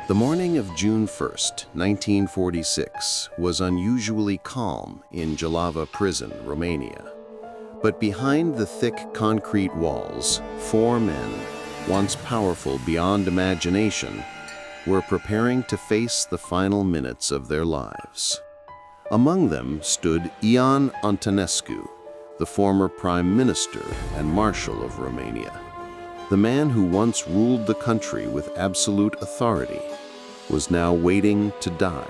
The morning of June 1st, 1946, was unusually calm in Jalava prison, Romania. But behind the thick concrete walls, four men, once powerful beyond imagination, were preparing to face the final minutes of their lives. Among them stood Ion Antonescu, the former Prime Minister and Marshal of Romania. The man who once ruled the country with absolute authority was now waiting to die.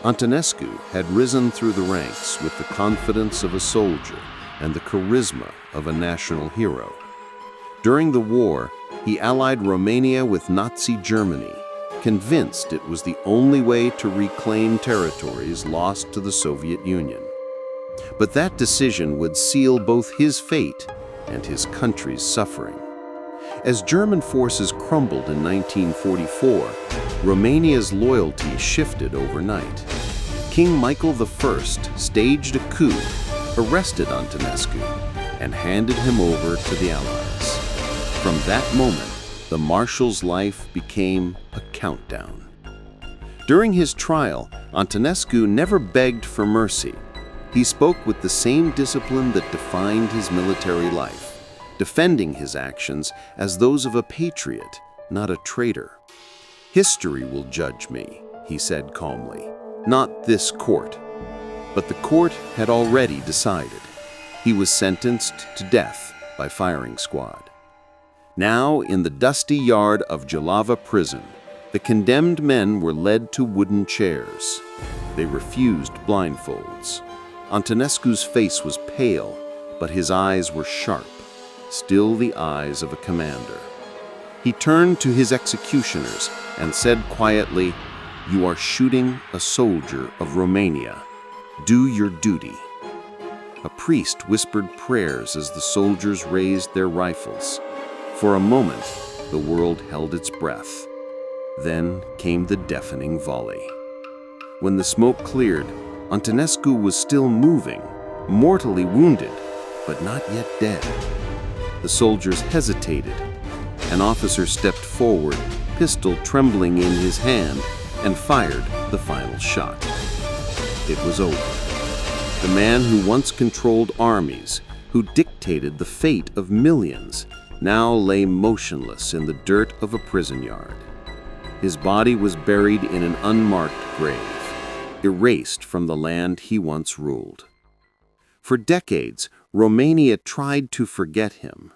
Antonescu had risen through the ranks with the confidence of a soldier and the charisma of a national hero. During the war, he allied Romania with Nazi Germany, convinced it was the only way to reclaim territories lost to the Soviet Union. But that decision would seal both his fate and his country's suffering. As German forces crumbled in 1944, Romania's loyalty shifted overnight. King Michael I staged a coup, arrested Antonescu, and handed him over to the Allies. From that moment, the Marshal's life became a countdown. During his trial, Antonescu never begged for mercy. He spoke with the same discipline that defined his military life, defending his actions as those of a patriot, not a traitor. "History will judge me," he said calmly, "not this court." But the court had already decided. He was sentenced to death by firing squad. Now, in the dusty yard of Jalava prison, the condemned men were led to wooden chairs. They refused blindfolds. Antonescu's face was pale, but his eyes were sharp, still the eyes of a commander. He turned to his executioners and said quietly, "You are shooting a soldier of Romania. Do your duty." A priest whispered prayers as the soldiers raised their rifles. For a moment, the world held its breath. Then came the deafening volley. When the smoke cleared, Antonescu was still moving, mortally wounded, but not yet dead. The soldiers hesitated. An officer stepped forward, pistol trembling in his hand, and fired the final shot. It was over. The man who once controlled armies, who dictated the fate of millions, now lay motionless in the dirt of a prison yard. His body was buried in an unmarked grave, erased from the land he once ruled. For decades, Romania tried to forget him,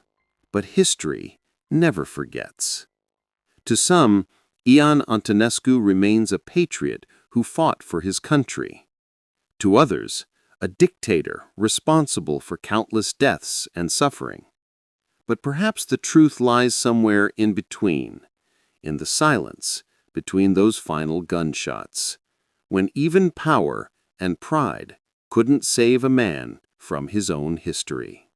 but history never forgets. To some, Ion Antonescu remains a patriot who fought for his country. To others, a dictator responsible for countless deaths and suffering. But perhaps the truth lies somewhere in between, in the silence between those final gunshots, when even power and pride couldn't save a man from his own history.